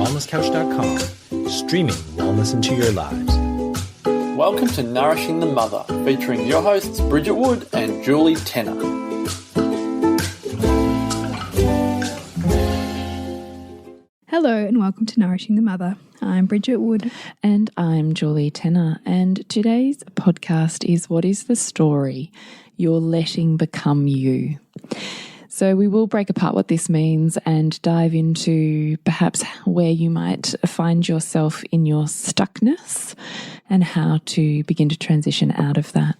wellnesscouch.com, streaming wellness into your lives. Welcome to Nourishing the Mother, featuring your hosts Bridget Wood and Julie Tenner. Hello and welcome to Nourishing the Mother. I'm Bridget Wood. And I'm Julie Tenner. And today's podcast is What is the Story You're Letting Become You? So we will break apart what this means and dive into perhaps where you might find yourself in your stuckness and how to begin to transition out of that.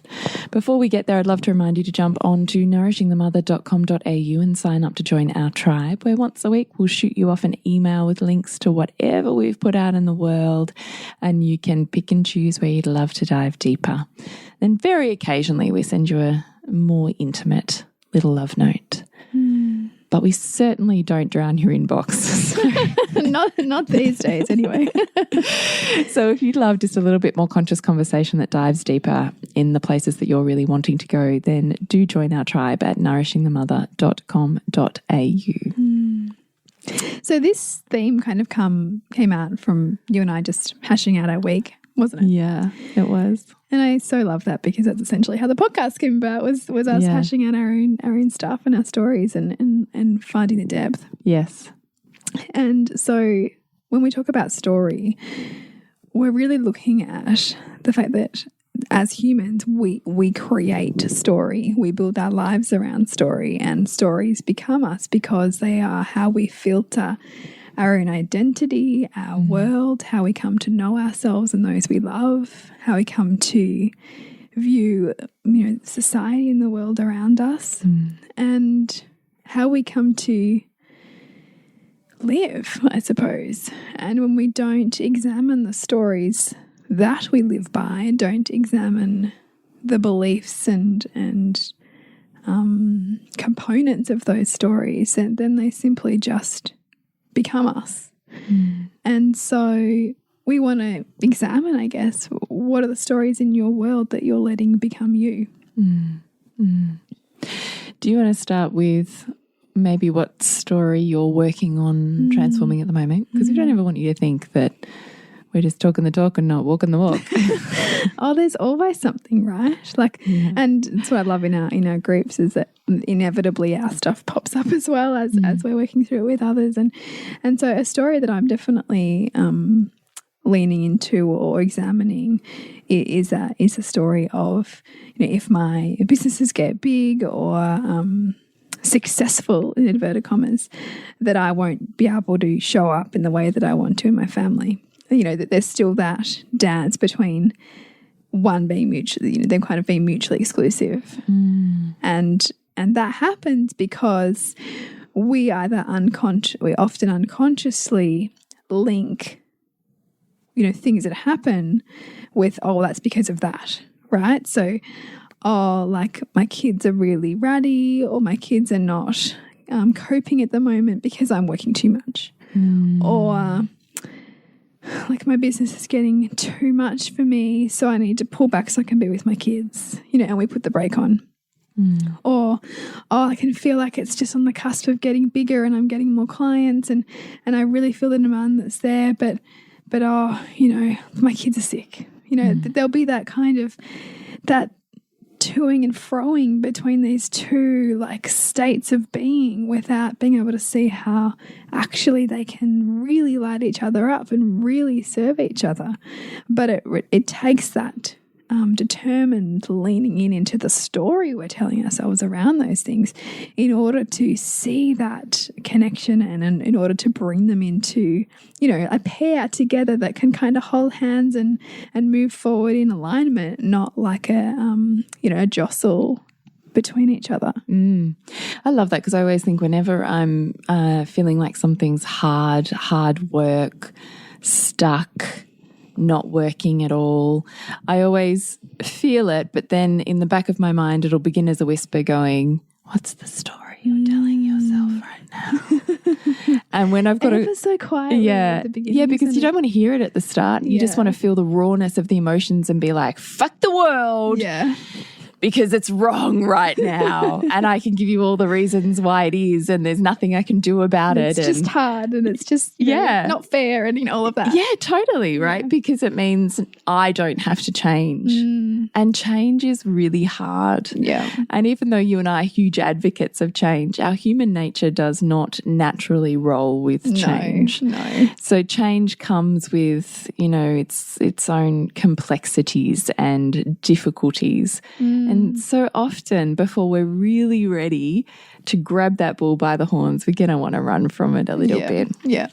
Before we get there, I'd love to remind you to jump on to nourishingthemother.com.au and sign up to join our tribe, where once a week we'll shoot you off an email with links to whatever we've put out in the world, and you can pick and choose where you'd love to dive deeper. Then very occasionally we send you a more intimate little love note. But we certainly don't drown your inbox. not these days anyway. So if you'd love just a little bit more conscious conversation that dives deeper in the places that you're really wanting to go, then do join our tribe at nourishingthemother.com.au. So this theme kind of came out from you and I just hashing out our week, wasn't it? Yeah, it was. And I so love that, because that's essentially how the podcast came about, was us hashing out our own stuff and our stories and finding the depth. Yes. And so when we talk about story, we're really looking at the fact that as humans, we create story. We build our lives around story, and stories become us because they are how we filter our own identity, our world, how we come to know ourselves and those we love, how we come to view, society and the world around us, and how we come to live, I suppose. And when we don't examine the stories that we live by, and don't examine the beliefs and components of those stories, then they simply just become us. And so we want to examine, I guess, what are the stories in your world that you're letting become you? Do you want to start with maybe what story you're working on transforming at the moment? Because we don't ever want you to think that we're just talking the talk and not walking the walk. Oh, there's always something, right? And that's what I love in our groups, is that inevitably our stuff pops up as well as we're working through it with others. And so a story that I'm definitely leaning into or examining is a story of, if my businesses get big or successful, in inverted commas, that I won't be able to show up in the way that I want to in my family. That there's still that dance between one being mutually, them kind of being mutually exclusive. And that happens because we often unconsciously link, things that happen with, that's because of that, right? So, like my kids are really ratty, or my kids are not coping at the moment because I'm working too much. Or like my business is getting too much for me, so I need to pull back so I can be with my kids, and we put the brake on. Or, I can feel like it's just on the cusp of getting bigger and I'm getting more clients and I really feel the demand that's there, but my kids are sick. There'll be that kind of, that toing and froing between these two states of being, without being able to see how actually they can really light each other up and really serve each other. But it takes that determined leaning into the story we're telling ourselves around those things in order to see that connection and in order to bring them into, a pair together that can kind of hold hands and move forward in alignment, not like a jostle between each other. I love that, because I always think whenever I'm feeling like something's hard work, stuck, not working at all, I always feel it, but then in the back of my mind it'll begin as a whisper going, what's the story you're telling yourself right now? And when I've got ever so quietly at the beginning, because you don't want to hear it at the start. You just want to feel the rawness of the emotions and be like, fuck the world. because it's wrong right now. And I can give you all the reasons why it is, and there's nothing I can do about it. It's just hard, and it's just not fair, and all of that. Yeah, totally, right? Because it means I don't have to change. And change is really hard. Yeah. And even though you and I are huge advocates of change, our human nature does not naturally roll with change. No. So change comes with, its own complexities and difficulties. And so often before we're really ready to grab that bull by the horns, we're going to want to run from it a little bit. Yeah.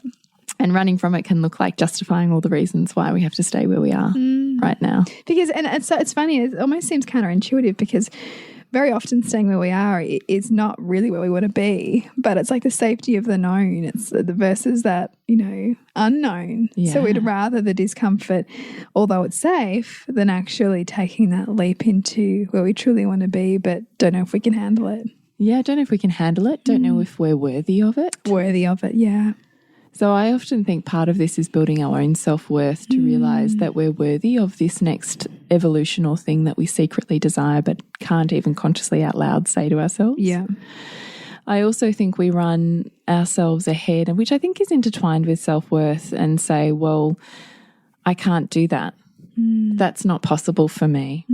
And running from it can look like justifying all the reasons why we have to stay where we are right now. Because, and so it's funny, it almost seems counterintuitive because very often staying where we are is not really where we want to be, but it's like the safety of the known. It's the versus that, unknown. Yeah. So we'd rather the discomfort, although it's safe, than actually taking that leap into where we truly want to be, but don't know if we can handle it. Yeah, don't know if we can handle it. Don't know if we're worthy of it. Worthy of it, yeah. So I often think part of this is building our own self-worth to realise that we're worthy of this next evolutional thing that we secretly desire but can't even consciously out loud say to ourselves. Yeah. I also think we run ourselves ahead, and which I think is intertwined with self-worth, and say, well, I can't do that. That's not possible for me.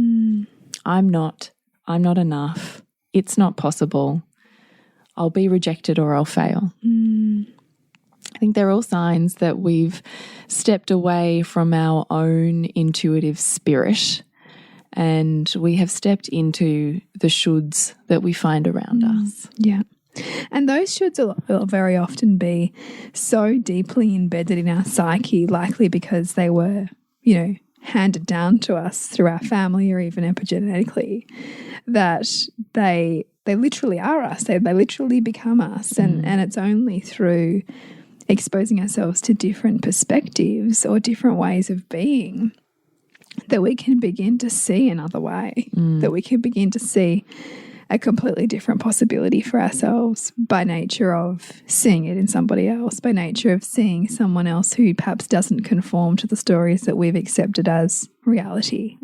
I'm not enough. It's not possible. I'll be rejected or I'll fail. I think they're all signs that we've stepped away from our own intuitive spirit, and we have stepped into the shoulds that we find around us. Yeah. And those shoulds will very often be so deeply embedded in our psyche, likely because they were, handed down to us through our family or even epigenetically, that they literally are us. They literally become us. And it's only through exposing ourselves to different perspectives or different ways of being that we can begin to see another way, that we can begin to see a completely different possibility for ourselves by nature of seeing it in somebody else, by nature of seeing someone else who perhaps doesn't conform to the stories that we've accepted as reality.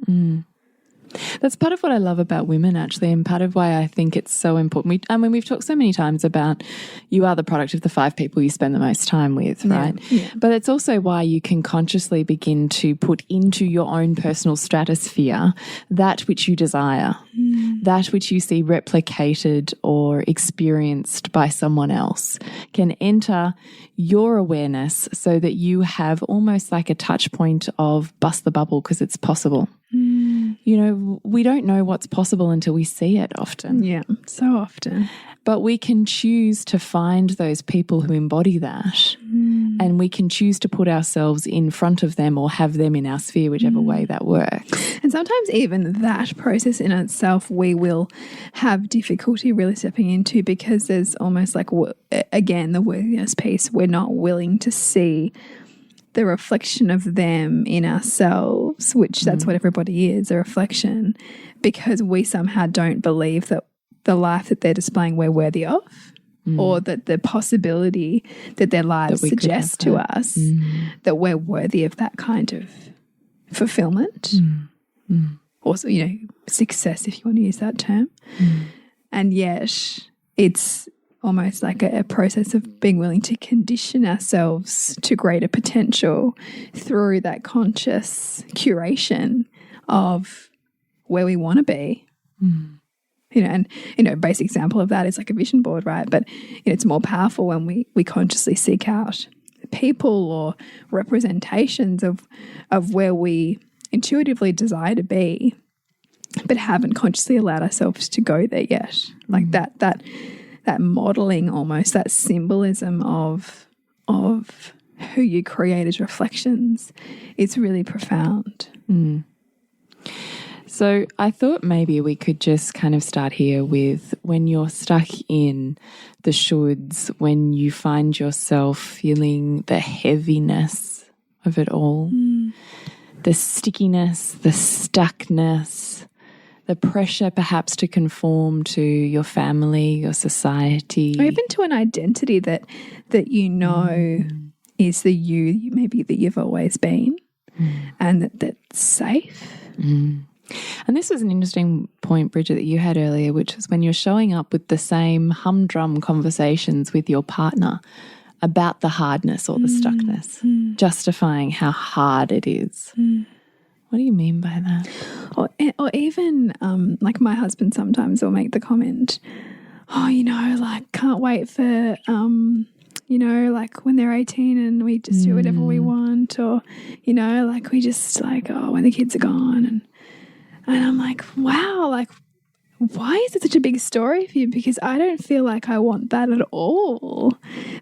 That's part of what I love about women, actually, and part of why I think it's so important. We've talked so many times about you are the product of the 5 people you spend the most time with, right? Yeah. But it's also why you can consciously begin to put into your own personal stratosphere that which you desire, that which you see replicated or experienced by someone else can enter your awareness so that you have almost like a touch point of bust the bubble because it's possible. We don't know what's possible until we see it often. Yeah, so often. But we can choose to find those people who embody that, and we can choose to put ourselves in front of them or have them in our sphere, whichever way that works. And sometimes even that process in itself we will have difficulty really stepping into because there's almost like, again, the worthiness piece. We're not willing to see the reflection of them in ourselves, which that's what everybody is, a reflection, because we somehow don't believe that the life that they're displaying we're worthy of, or that the possibility that their lives suggest to us that we're worthy of that kind of fulfillment. Also, success, if you want to use that term. And yet it's almost like a process of being willing to condition ourselves to greater potential through that conscious curation of where we want to be. Basic example of that is like a vision board, right? But it's more powerful when we consciously seek out people or representations of where we intuitively desire to be, but haven't consciously allowed ourselves to go there yet. Like that modeling, almost that symbolism of who you create as reflections, it's really profound. So I thought maybe we could just kind of start here with when you're stuck in the shoulds, when you find yourself feeling the heaviness of it all, the stickiness, the stuckness, the pressure perhaps to conform to your family, your society. Or even to an identity that is the you maybe that you've always been, and that's safe And this was an interesting point, Bridget, that you had earlier, which was when you're showing up with the same humdrum conversations with your partner about the hardness or the stuckness, justifying how hard it is. What do you mean by that? Or even like my husband sometimes will make the comment, oh, like can't wait for, like when they're 18 and we just do whatever we want, or, like we just like, oh, when the kids are gone. And I'm like, wow, like why is it such a big story for you? Because I don't feel like I want that at all.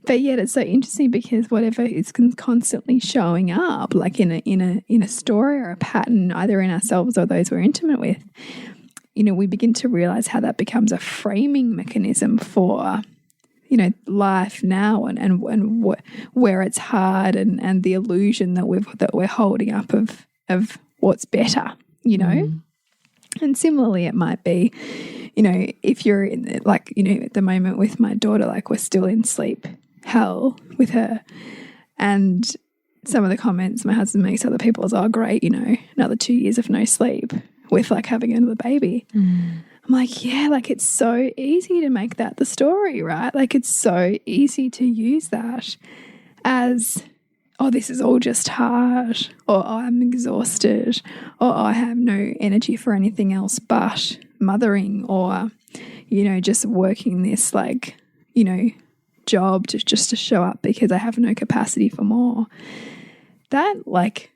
But yet it's so interesting because whatever is constantly showing up, like in a story or a pattern, either in ourselves or those we're intimate with, we begin to realize how that becomes a framing mechanism for, life now and where it's hard and the illusion that we're holding up of what's better, And similarly, it might be, if you're in like, at the moment with my daughter, like we're still in sleep hell with her. And some of the comments my husband makes to other people is, oh, great, another 2 years of no sleep with like having another baby. I'm like, yeah, like it's so easy to make that the story, right? Like it's so easy to use that as, oh, this is all just hard, or oh, I'm exhausted, or oh, I have no energy for anything else but mothering, or, just working this like, job just to show up because I have no capacity for more. That like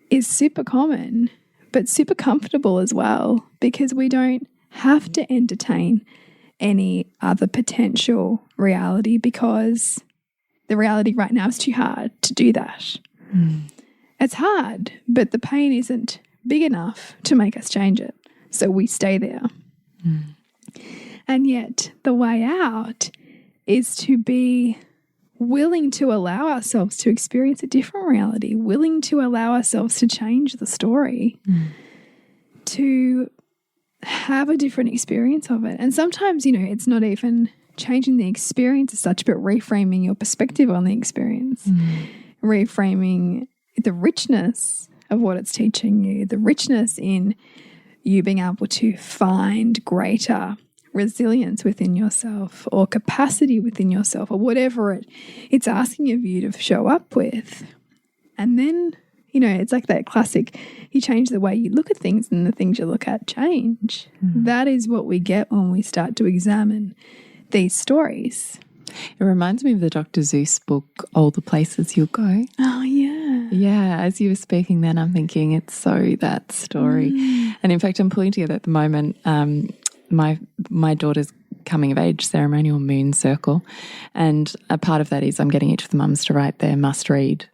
is super common, but super comfortable as well, because we don't have to entertain any other potential reality because the reality right now is too hard to do that. It's hard, but the pain isn't big enough to make us change it. So we stay there. And yet the way out is to be willing to allow ourselves to experience a different reality, willing to allow ourselves to change the story, to have a different experience of it. And sometimes, it's not even changing the experience as such, but reframing your perspective on the experience, reframing the richness of what it's teaching you, the richness in you being able to find greater resilience within yourself or capacity within yourself or whatever it's asking of you to show up with. And then, it's like that classic, you change the way you look at things and the things you look at change. That is what we get when we start to examine these stories. It reminds me of the Dr. Seuss book, All the Places You'll Go. Oh, yeah. Yeah, as you were speaking then, I'm thinking it's so that story. And in fact, I'm pulling together at the moment my daughter's coming of age ceremonial moon circle. And a part of that is I'm getting each of the mums to write their must read,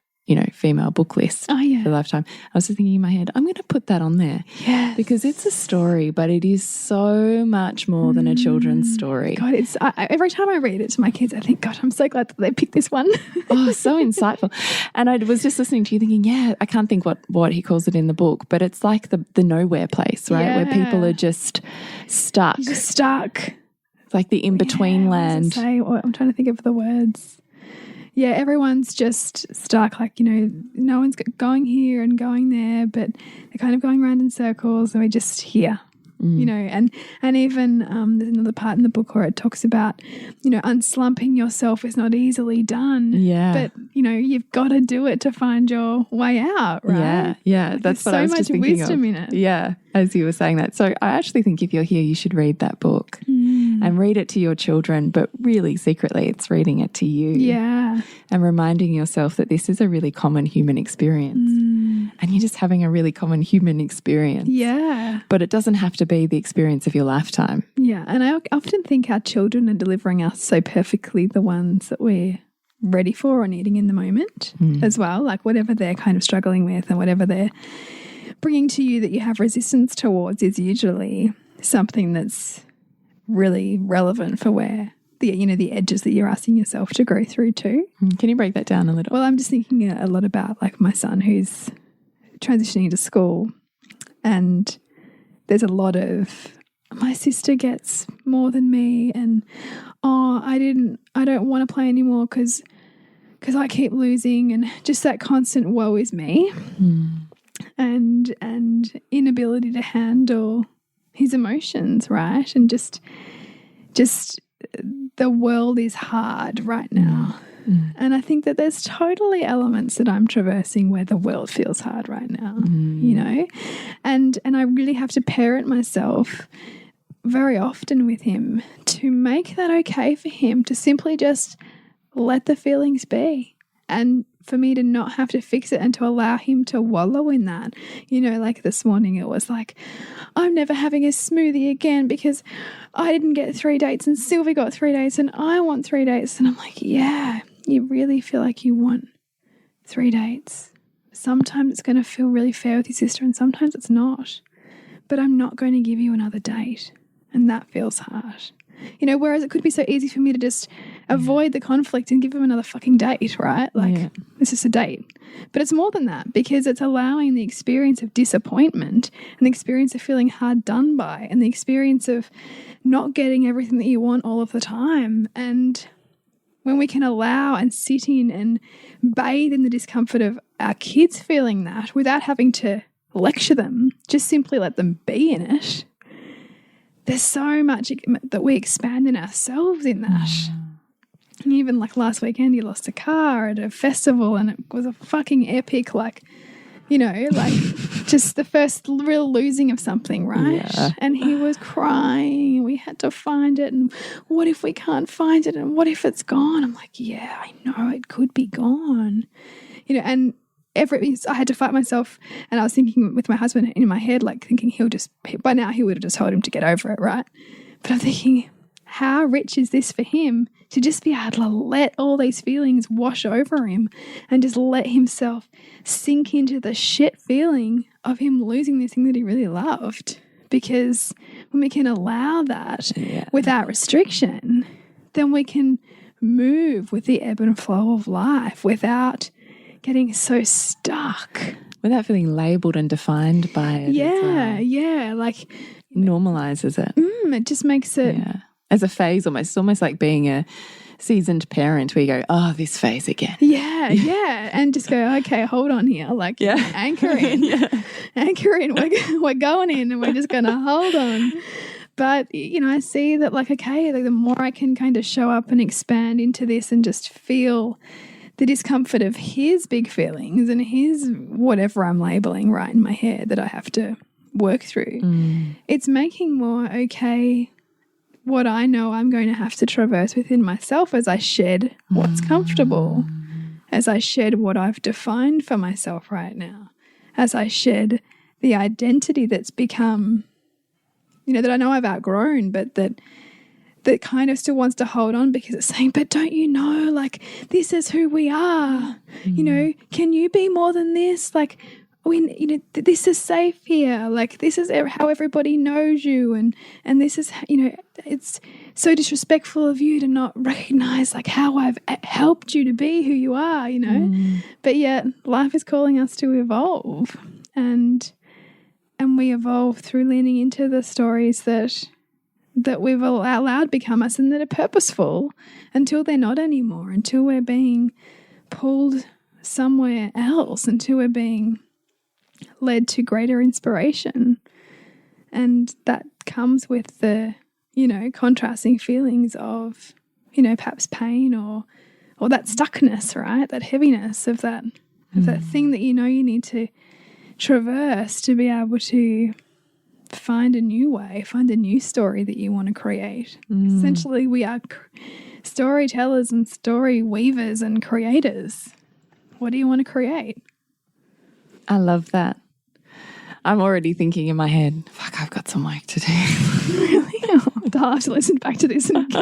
female book list for lifetime. I was just thinking in my head, I'm going to put that on there. Yes. Because it's a story, but it is so much more than a children's story. God, every time I read it to my kids, I think, God, I'm so glad that they picked this one. Oh, so insightful. And I was just listening to you thinking, yeah, I can't think what he calls it in the book, but it's like the nowhere place, right? Where people are just stuck. Just stuck. It's like the in-between land. I'm trying to think of the words. Yeah, everyone's just stuck. Like, no one's going here and going there, but they're kind of going around in circles and we're just here. And even there's another part in the book where it talks about, unslumping yourself is not easily done. Yeah. But, you've got to do it to find your way out, right? Yeah. Like that's what I was just thinking of. So much wisdom in it. Yeah, as you were saying that. So I actually think if you're here, you should read that book and read it to your children, but really secretly it's reading it to you. Yeah. And reminding yourself that this is a really common human experience. And you're just having a really common human experience. Yeah. But it doesn't have to be the experience of your lifetime. Yeah. And I often think our children are delivering us so perfectly the ones that we're ready for or needing in the moment as well. Like whatever they're kind of struggling with and whatever they're bringing to you that you have resistance towards is usually something that's really relevant for where the edges that you're asking yourself to go through too. Can you break that down a little? Well, I'm just thinking a lot about like my son who's transitioning to school, and there's a lot of my sister gets more than me, and I don't want to play anymore because I keep losing, and just that constant woe is me. and inability to handle his emotions, right? And just the world is hard right now. And I think that there's totally elements that I'm traversing where the world feels hard right now, you know? And I really have to parent myself very often with him to make that okay for him, to simply just let the feelings be, and for me to not have to fix it and to allow him to wallow in that. You know, like this morning it was like, I'm never having a smoothie again because I didn't get 3 dates and Sylvie got 3 dates and I want 3 dates. And I'm like, yeah, you really feel like you want 3 dates. Sometimes it's going to feel really fair with your sister and sometimes it's not. But I'm not going to give you another date. And that feels hard. You know, whereas it could be so easy for me to just avoid the conflict and give him another fucking date, right? Like, it's just a date. But it's more than that, because it's allowing the experience of disappointment and the experience of feeling hard done by and the experience of not getting everything that you want all of the time. And when we can allow and sit in and bathe in the discomfort of our kids feeling that without having to lecture them, just simply let them be in it, there's so much that we expand in ourselves in that. And even like last weekend, he lost a car at a festival and it was a fucking epic, like, you know, like just the first real losing of something, right? Yeah. And he was crying. We had to find it. And what if we can't find it? And what if it's gone? I'm like, yeah, I know it could be gone. You know, and I had to fight myself, and I was thinking with my husband in my head, like thinking by now he would have just told him to get over it, right? But I'm thinking, how rich is this for him to just be able to let all these feelings wash over him and just let himself sink into the shit feeling of him losing this thing that he really loved. Because when we can allow that without restriction, then we can move with the ebb and flow of life without getting so stuck. Without feeling labelled and defined by it. Yeah. Like, normalizes it. It just makes it. Yeah. As a phase almost. It's almost like being a seasoned parent where you go, oh, this phase again. Yeah. And just go, okay, hold on here. Like, anchor in. Anchor in. We're going in and we're just going to hold on. But, you know, I see that, like, okay, like the more I can kind of show up and expand into this and just feel the discomfort of his big feelings and his whatever I'm labeling right in my head that I have to work through. It's making more okay what I know I'm going to have to traverse within myself as I shed what's comfortable, as I shed what I've defined for myself right now, as I shed the identity that's become, you know, that I know I've outgrown, but that kind of still wants to hold on because it's saying, but don't you know, like, this is who we are. You know, can you be more than this? Like, you know, this is safe here. Like, this is how everybody knows you. And this is, you know, it's so disrespectful of you to not recognize, like, how I've helped you to be who you are, you know. But yet life is calling us to evolve. And we evolve through leaning into the stories that we've allowed become us and that are purposeful until they're not anymore, until we're being pulled somewhere else, until we're being led to greater inspiration. And that comes with the, you know, contrasting feelings of, you know, perhaps pain or that stuckness, right? That heaviness of that thing that you know you need to traverse to be able to find a new way, find a new story that you want to create. Essentially, we are storytellers and story weavers and creators. What do you want to create? I love that. I'm already thinking in my head, fuck, I've got some work to do. Really? I'll have to listen back to this and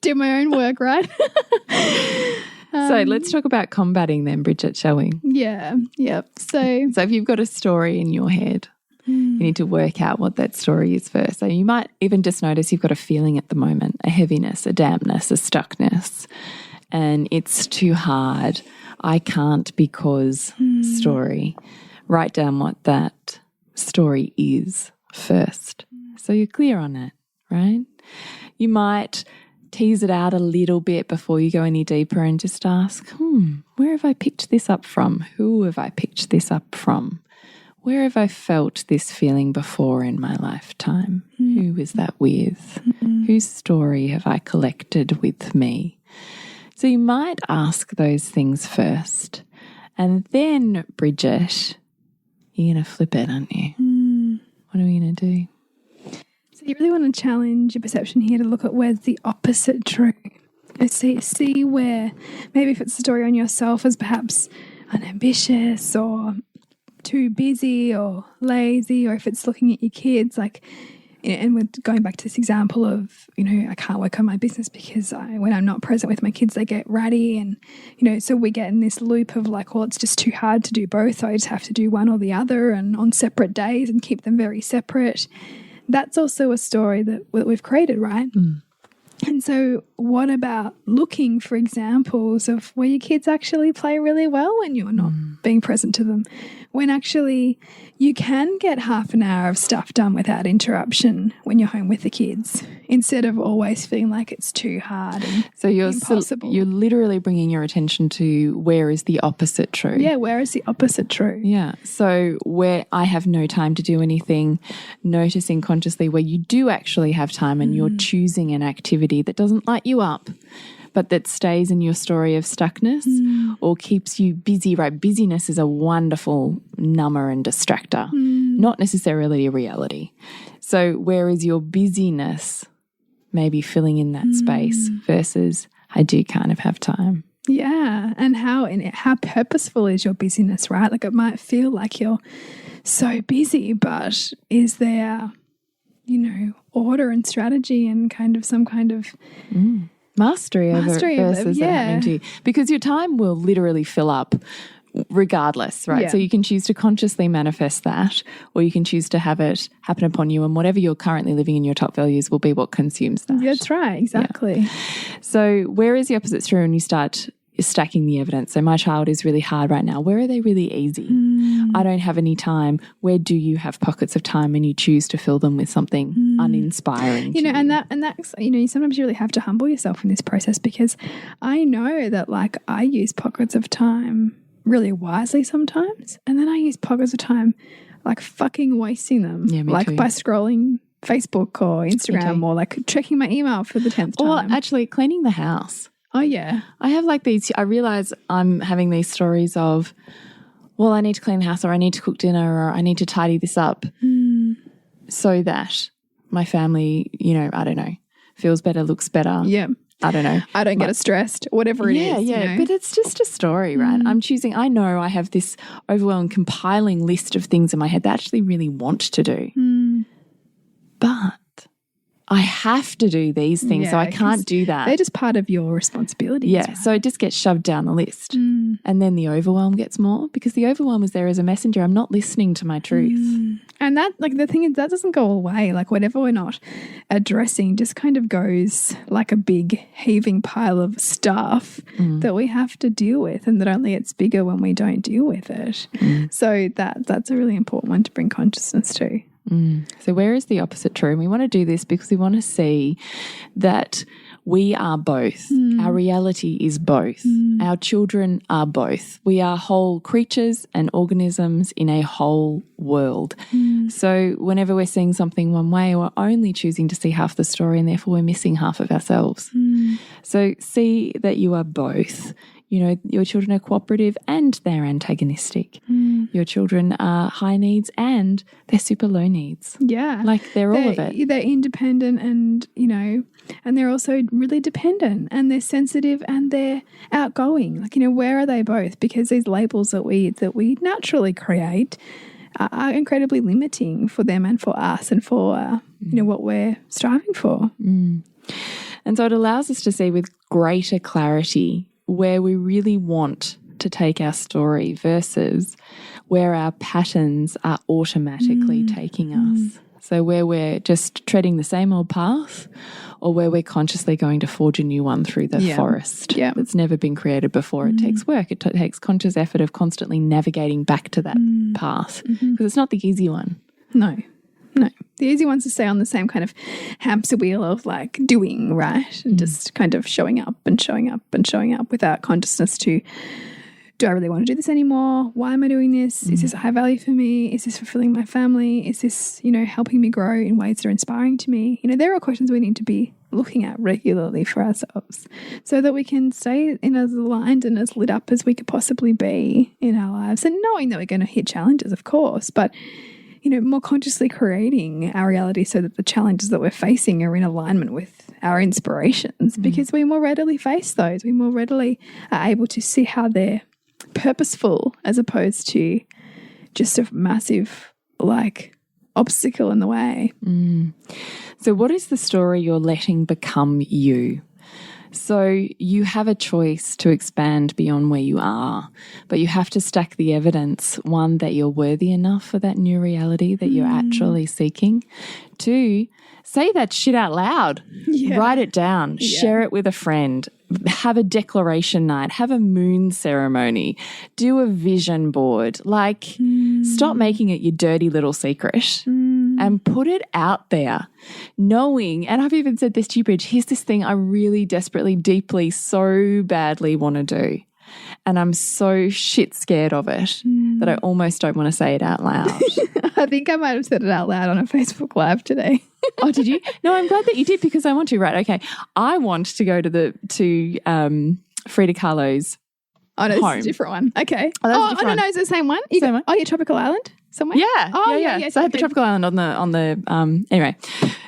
do my own work, right? So let's talk about combating then, Bridget, shall we? Yeah. Yep. So if you've got a story in your head, you need to work out what that story is first. So you might even just notice you've got a feeling at the moment, a heaviness, a dampness, a stuckness, and it's too hard. I can't because story. Write down what that story is first. So you're clear on it, right? You might tease it out a little bit before you go any deeper and just ask, where have I picked this up from? Who have I picked this up from? where have I felt this feeling before in my lifetime? Who was that with? Whose story have I collected with me? So you might ask those things first. And then, Bridget, you're going to flip it, aren't you? What are we going to do? So you really want to challenge your perception here to look at where's the opposite true. See where, maybe if it's a story on yourself as perhaps unambitious or too busy or lazy, or if it's looking at your kids, like, and we're going back to this example of, I can't work on my business because when I'm not present with my kids, they get ratty. And, so we get in this loop of like, well, it's just too hard to do both. So I just have to do one or the other and on separate days and keep them very separate. That's also a story that we've created, right? And so what about looking for examples of where your kids actually play really well when you're not being present to them? When actually you can get half an hour of stuff done without interruption when you're home with the kids, instead of always feeling like it's too hard and so impossible. You're literally bringing your attention to where is the opposite true. Yeah, where is the opposite true? Yeah, so where I have no time to do anything, noticing consciously where you do actually have time and you're choosing an activity that doesn't light you up, but that stays in your story of stuckness or keeps you busy, right? Busyness is a wonderful number and distractor, not necessarily a reality. So where is your busyness maybe filling in that space versus I do kind of have time? Yeah, and how purposeful is your busyness, right? Like it might feel like you're so busy, but is there, order and strategy and kind of some kind of mastery over it versus it happening to you? Because your time will literally fill up regardless, right? Yeah. So you can choose to consciously manifest that, or you can choose to have it happen upon you, and whatever you're currently living in your top values will be what consumes that. That's right, exactly. Yeah. So where is the opposite true when you start stacking the evidence? So my child is really hard right now. Where are they really easy? I don't have any time. Where do you have pockets of time and you choose to fill them with something uninspiring? And that's sometimes you really have to humble yourself in this process, because I know that like I use pockets of time really wisely sometimes, and then I use pockets of time like fucking wasting them, me too. By scrolling Facebook or Instagram or like checking my email for the 10th time. Or actually cleaning the house. Oh, yeah. I have like these, I realize I'm having these stories of, well, I need to clean the house, or I need to cook dinner, or I need to tidy this up so that my family, I don't know, feels better, looks better. Yeah. I don't know. I don't get as stressed, whatever it is. Yeah. But it's just a story, right? I know I have this overwhelming compiling list of things in my head that I actually really want to do. But I have to do these things, so I can't do that. They're just part of your responsibilities. Yeah, right? so it just gets shoved down the list. And then the overwhelm gets more, because the overwhelm is there as a messenger. I'm not listening to my truth. And that, like, the thing is, that doesn't go away. Like, whatever we're not addressing just kind of goes like a big heaving pile of stuff that we have to deal with, and that only gets bigger when we don't deal with it. So that's a really important one to bring consciousness to. So where is the opposite true? And we want to do this because we want to see that we are both. Our reality is both. Our children are both. We are whole creatures and organisms in a whole world. So whenever we're seeing something one way, we're only choosing to see half the story, and therefore we're missing half of ourselves. So see that you are both. Your children are cooperative and they're antagonistic. Your children are high needs and they're super low needs. Yeah. Like they're all of it. They're independent and, and they're also really dependent, and they're sensitive and they're outgoing. Like, where are they both? Because these labels that we naturally create are incredibly limiting for them and for us and for, what we're striving for. And so it allows us to see with greater clarity where we really want to take our story versus where our patterns are automatically taking us. So where we're just treading the same old path, or where we're consciously going to forge a new one through the forest that's never been created before. It takes work. It takes conscious effort of constantly navigating back to that path, because it's not the easy one. No. The easy one's to stay on the same kind of hamster wheel of like doing, right? And just kind of showing up and showing up and showing up without consciousness to do I really want to do this anymore? Why am I doing this? Is this high value for me? Is this fulfilling my family? Is this, helping me grow in ways that are inspiring to me? There are questions we need to be looking at regularly for ourselves so that we can stay in as aligned and as lit up as we could possibly be in our lives, and knowing that we're going to hit challenges, of course, but more consciously creating our reality so that the challenges that we're facing are in alignment with our inspirations, because we more readily face those. We more readily are able to see how they're purposeful as opposed to just a massive obstacle in the way. So what is the story you're letting become you? So you have a choice to expand beyond where you are, but you have to stack the evidence. One, that you're worthy enough for that new reality that you're actually seeking. Two, say that shit out loud. Yeah. Write it down. Yeah. Share it with a friend. Have a declaration night. Have a moon ceremony. Do a vision board. Stop making it your dirty little secret and put it out there. Knowing, and I've even said this to you, Bridge, here's this thing I really desperately, deeply, so badly want to do. And I'm so shit scared of it that I almost don't want to say it out loud. I think I might have said it out loud on a Facebook Live today. Oh, did you? No, I'm glad that you did, because I want to. Right, okay. I want to go to Frida Kahlo's Oh, no, home. This is a different one. Okay. Oh, that's a different one. No, it's the same one. Same one. Oh, yeah, Tropical Island somewhere? Yeah. Oh, yeah. So I had the Tropical Island on the anyway.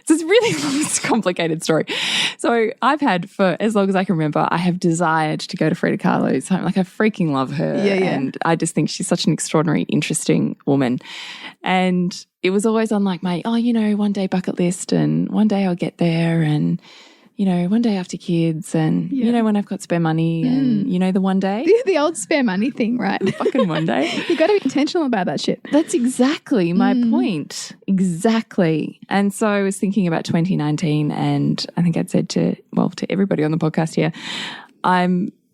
So it's really it's a complicated story. So I've had, for as long as I can remember, I have desired to go to Frida Kahlo's home. I freaking love her. Yeah. And I just think she's such an extraordinary, interesting woman. And it was always on my, one day bucket list, and one day I'll get there, and one day after kids, and, when I've got spare money, and, the one day. The old spare money thing, right? The fucking one day. You got to be intentional about that shit. That's exactly my point. Exactly. And so I was thinking about 2019, and I think I'd said to everybody on the podcast here,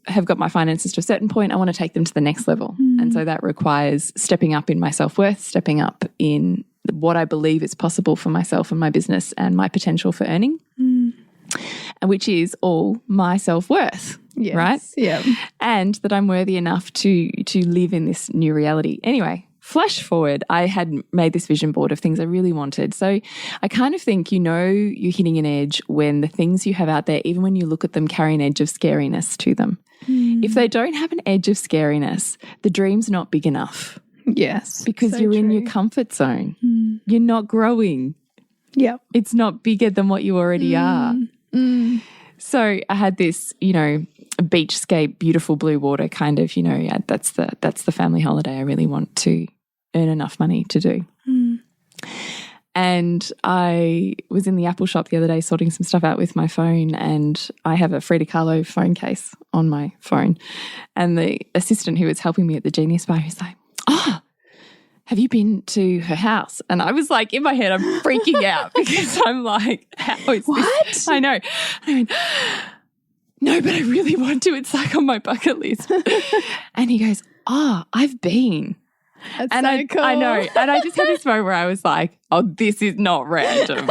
have got my finances to a certain point. I want to take them to the next level. And so that requires stepping up in my self-worth, stepping up in what I believe is possible for myself and my business and my potential for earning. And which is all my self-worth, right? Yeah. And that I'm worthy enough to live in this new reality. Anyway, flash forward, I had made this vision board of things I really wanted. So I kind of think, you're hitting an edge when the things you have out there, even when you look at them, carry an edge of scariness to them. If they don't have an edge of scariness, the dream's not big enough. Yes. Because you're in your comfort zone. You're not growing. Yeah. It's not bigger than what you already are. So I had this, beachscape, beautiful blue water kind of, that's the family holiday I really want to earn enough money to do. And I was in the Apple shop the other day sorting some stuff out with my phone, and I have a Frida Kahlo phone case on my phone. And the assistant who was helping me at the Genius Bar was like, have you been to her house? And I was like, in my head, I'm freaking out because I'm like, how is this? I know. I went, no, but I really want to. It's on my bucket list. And he goes, I've been. That's so cool. I know. And I just had this moment where I was like, this is not random.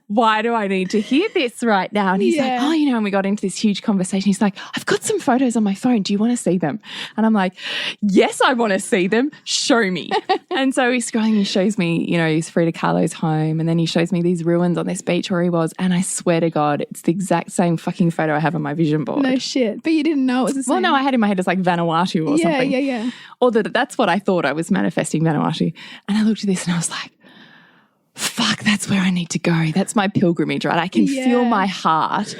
Why do I need to hear this right now? And he's like, and we got into this huge conversation. He's like, I've got some photos on my phone. Do you want to see them? And I'm like, yes, I want to see them. Show me. And so he's scrolling, he shows me, his Frida Kahlo's home. And then he shows me these ruins on this beach where he was. And I swear to God, it's the exact same fucking photo I have on my vision board. No shit. But you didn't know it was the same. Well, no, I had in my head as Vanuatu or something. Yeah. Or that's what I thought I was manifesting, Vanuatu. And I looked at this and I was like, fuck, that's where I need to go. That's my pilgrimage, right? I can feel my heart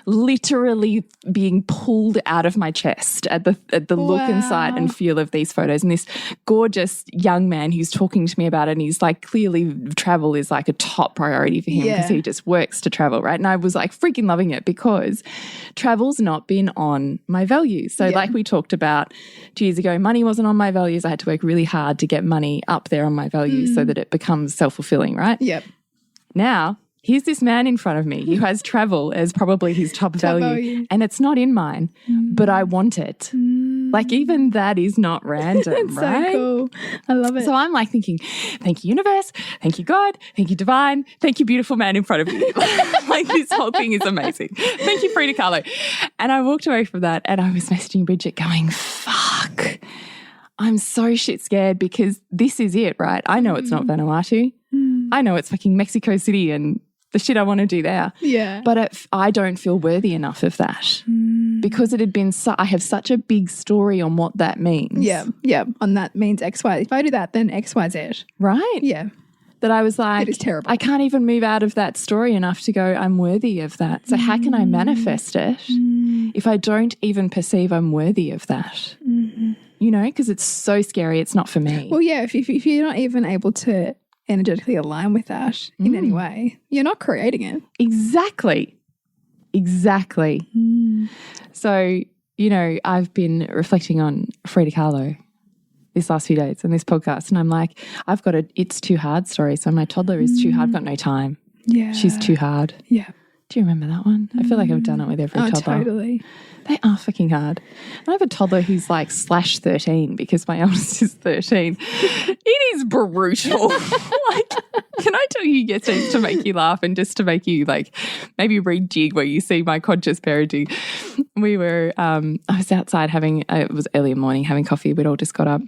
literally being pulled out of my chest at the look and sight and feel of these photos. And this gorgeous young man who's talking to me about it, and he's like, clearly travel is like a top priority for him because he just works to travel, right? And I was like freaking loving it because travel's not been on my values. So like we talked about 2 years ago, money wasn't on my values. I had to work really hard to get money up there on my values so that it becomes self-fulfilling, right? Yep. Now, here's this man in front of me who has travel as probably his top value. And it's not in mine, but I want it. Like even that is not random, it's right? So cool. I love it. So I'm like thinking, thank you, universe. Thank you, God. Thank you, divine. Thank you, beautiful man in front of me. Like this whole thing is amazing. Thank you, Frida Kahlo. And I walked away from that and I was messaging Bridget going, fuck. I'm so shit scared because this is it, right? I know it's not Vanuatu. I know it's fucking Mexico City and the shit I want to do there. Yeah. But I don't feel worthy enough of that because it had been I have such a big story on what that means. Yeah. Yeah. On that means X, Y. If I do that, then X, Y, Z. Right? Yeah. That I was like, it is terrible. I can't even move out of that story enough to go, I'm worthy of that. So how can I manifest it if I don't even perceive I'm worthy of that? You know, because it's so scary. It's not for me. Well, yeah, if you're not even able to energetically align with that in any way, you're not creating it. Exactly. So, you know, I've been reflecting on Frida Kahlo this last few days on this podcast, and I'm like, I've got it's too hard story. So my toddler is too hard. I've got no time. Yeah. She's too hard. Yeah. Do you remember that one? I feel like I've done it with every toddler. Totally. They are fucking hard. I have a toddler who's like /13 because my eldest is 13. It is brutal. Like, can I tell you yesterday to make you laugh and just to make you like maybe rejig where you see my conscious parenting. We were, I was outside it was early in the morning having coffee. We'd all just got up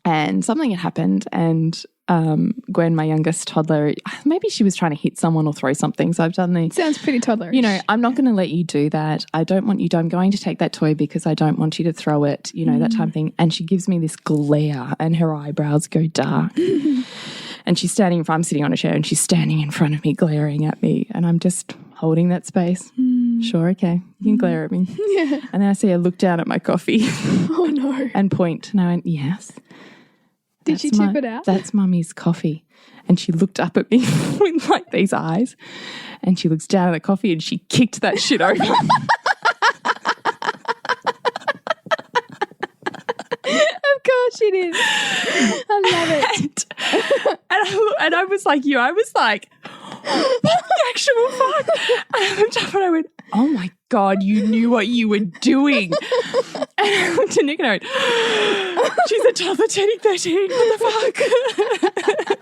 and something had happened and Gwen, my youngest toddler, maybe she was trying to hit someone or throw something. So I've done Sounds pretty toddlerish. You know, I'm not going to let you do that. I don't want you to. I'm going to take that toy because I don't want you to throw it, you know, that type of thing. And she gives me this glare and her eyebrows go dark. And she's I'm sitting on a chair and she's standing in front of me glaring at me. And I'm just holding that space. Sure, okay. You can glare at me. Yeah. And then I see her look down at my coffee. Oh, no. And point. And I went, yes. Did she tip it out? That's Mummy's coffee. And she looked up at me with like these eyes and she looks down at the coffee and she kicked that shit over. Of course she did. I love it. And I was like you. I was like, what the actual fuck? And I looked up and I went, oh my God, you knew what you were doing. And I looked at Nick and I went, she's a toddler turning 13. What the fuck?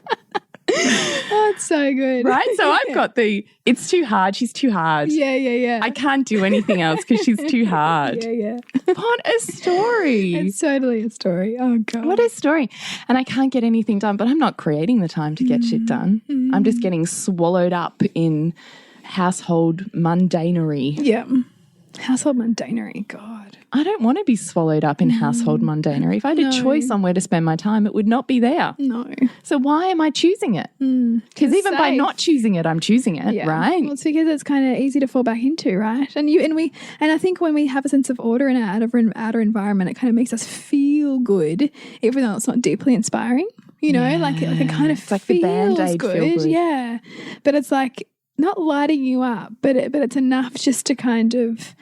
Oh, it's so good. Right? So I've got it's too hard. She's too hard. Yeah. I can't do anything else because she's too hard. Yeah. What a story. It's totally a story. Oh, God. What a story. And I can't get anything done, but I'm not creating the time to get shit done. I'm just getting swallowed up in household mundanery. Yeah. Household mundanery. God. I don't want to be swallowed up in household mundanery. If I had a choice on where to spend my time, it would not be there. No. So why am I choosing it? Because even by not choosing it, I'm choosing it, right? Well, it's because it's kind of easy to fall back into, right? And I think when we have a sense of order in our outer environment, it kind of makes us feel good, even though it's not deeply inspiring. You know, like it kind of like the Band-Aid good. feel good. Yeah, but it's like not lighting you up, but it's enough just to kind of,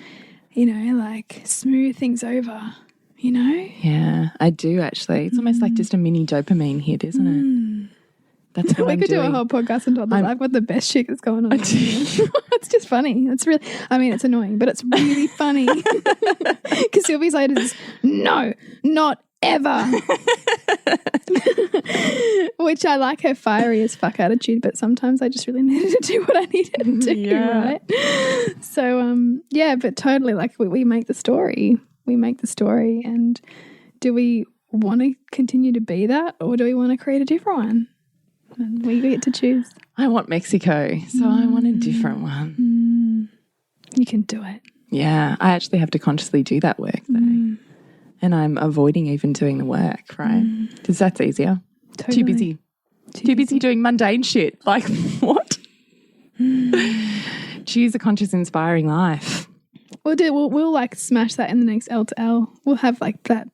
you know, like smooth things over, you know? Yeah, I do actually. It's almost like just a mini dopamine hit, isn't it? That's what we I'm could doing. do a whole podcast on toddlers. I've got the best shit that's going on. It's just funny. It's really, it's annoying, but it's really funny. Because Sylvie's like, no, not ever. Which I like her fiery as fuck attitude, but sometimes I just really needed to do what I needed to do, right? So, but totally, like we make the story. We make the story, and do we want to continue to be that, or do we want to create a different one? And we get to choose. I want Mexico, so I want a different one. You can do it. Yeah, I actually have to consciously do that work though. And I'm avoiding even doing the work, right? Because that's easier. Totally. Too busy. Too busy doing mundane shit. Like, what? Choose a conscious, inspiring life. We'll like smash that in the next L to L. We'll have like that.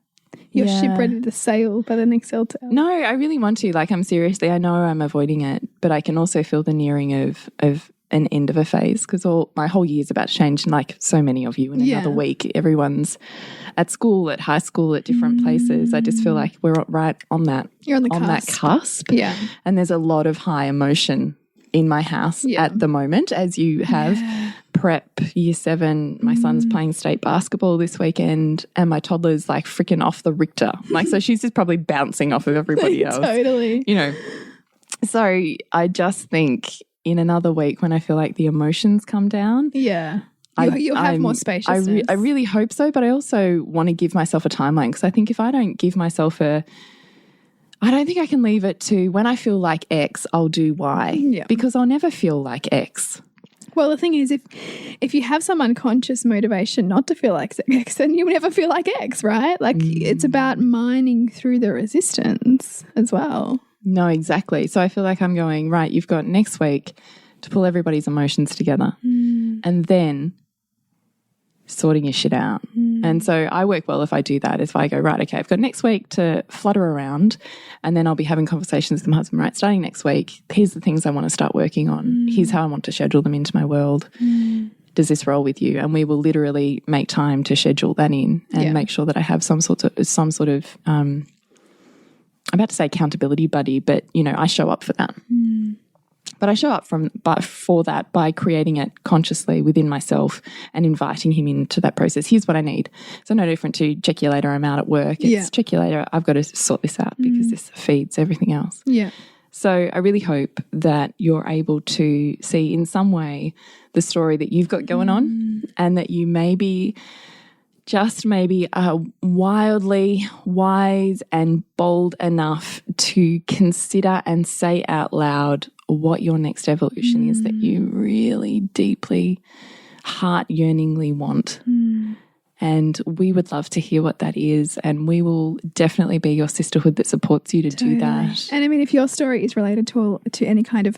Your ship ready to sail by the next L to L. No, I really want to. Like, I know I'm avoiding it, but I can also feel the nearing of an end of a phase because my whole year's about to change, and like so many of you in another week, everyone's at school, at high school, at different places. I just feel like we're right on that. You're on the that cusp. Yeah. And there's a lot of high emotion in my house at the moment, as you have prep year 7. My son's playing state basketball this weekend and my toddler's like freaking off the Richter. Like, so she's just probably bouncing off of everybody else. Totally. You know, so I just think in another week when I feel like the emotions come down, You'll have more spaciousness. I really hope so, but I also want to give myself a timeline, because I think if I don't give myself I don't think I can leave it to when I feel like X, I'll do Y, because I'll never feel like X. Well, the thing is, if you have some unconscious motivation not to feel like X, then you'll never feel like X, right? Like it's about mining through the resistance as well. No, exactly. So I feel like I'm going, right, you've got next week to pull everybody's emotions together and then sorting your shit out. And so I work well if I do that. If I go, right, okay, I've got next week to flutter around, and then I'll be having conversations with my husband, right, starting next week, here's the things I want to start working on. Here's how I want to schedule them into my world. Does this roll with you? And we will literally make time to schedule that in and make sure that I have some sort of I'm about to say accountability buddy, but, you know, I show up for that. But I show up for that by creating it consciously within myself and inviting him into that process. Here's what I need. So no different to check you later, I'm out at work. It's check you later, I've got to sort this out because this feeds everything else. Yeah. So I really hope that you're able to see in some way the story that you've got going on, and that you maybe are wildly wise and bold enough to consider and say out loud what your next evolution is that you really deeply, heart-yearningly want. And we would love to hear what that is, and we will definitely be your sisterhood that supports you to do that. And I mean, if your story is related to any kind of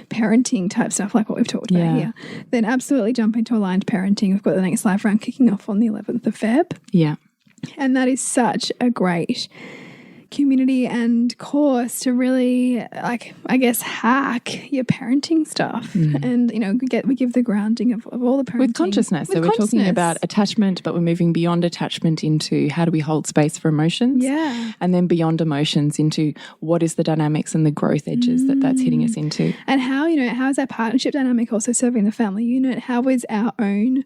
parenting type stuff like what we've talked about here, then absolutely jump into Aligned Parenting. We've got the next live round kicking off on the 11th of Feb. Yeah. And that is such a great community and course to really, like, I guess, hack your parenting stuff. And, you know, we give the grounding of all the parenting. With consciousness. So we're talking about attachment, but we're moving beyond attachment into how do we hold space for emotions? Yeah. And then beyond emotions into what is the dynamics and the growth edges that's hitting us into. And how, you know, how is that partnership dynamic also serving the family unit? How is our own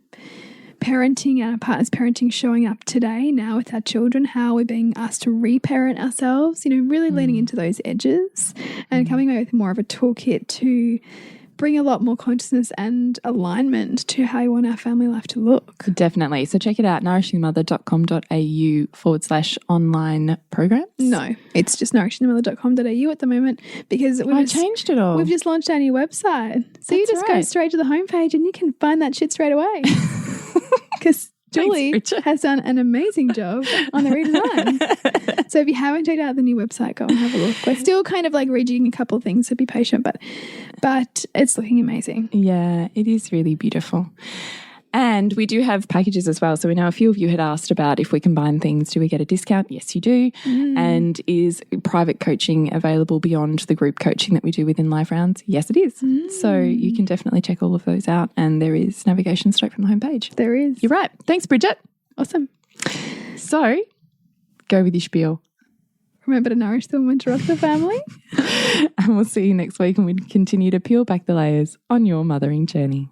parenting and our partner's parenting showing up today now with our children? How are we being asked to reparent ourselves? You know, really leaning into those edges and coming away with more of a toolkit to bring a lot more consciousness and alignment to how you want our family life to look. Definitely. So check it out, nourishingthemother.com.au/online programs. No, it's just nourishingthemother.com.au at the moment, because I changed it all. We've just launched our new website. So you just go straight to the homepage and you can find that shit straight away. Because Julie has done an amazing job on the redesign. So if you haven't checked out the new website, go and have a look. We're still kind of like rejigging a couple of things, so be patient, but it's looking amazing. Yeah, it is really beautiful. And we do have packages as well. So we know a few of you had asked about if we combine things, do we get a discount? Yes, you do. And is private coaching available beyond the group coaching that we do within live rounds? Yes, it is. So you can definitely check all of those out. And there is navigation straight from the homepage. There is. You're right. Thanks, Bridget. Awesome. So go with your spiel. Remember to nourish the woman to rock the family. And we'll see you next week, and we continue to peel back the layers on your mothering journey.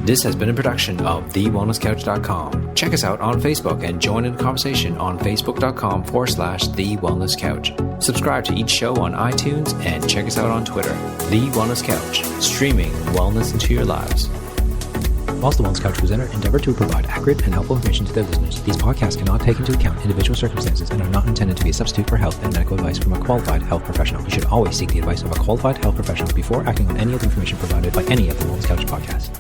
This has been a production of TheWellnessCouch.com. Check us out on Facebook and join in the conversation on Facebook.com/TheWellnessCouch. Subscribe to each show on iTunes and check us out on Twitter. The Wellness Couch, streaming wellness into your lives. Whilst the Wellness Couch presenter endeavor to provide accurate and helpful information to their listeners, these podcasts cannot take into account individual circumstances and are not intended to be a substitute for health and medical advice from a qualified health professional. You should always seek the advice of a qualified health professional before acting on any of the information provided by any of the Wellness Couch podcasts.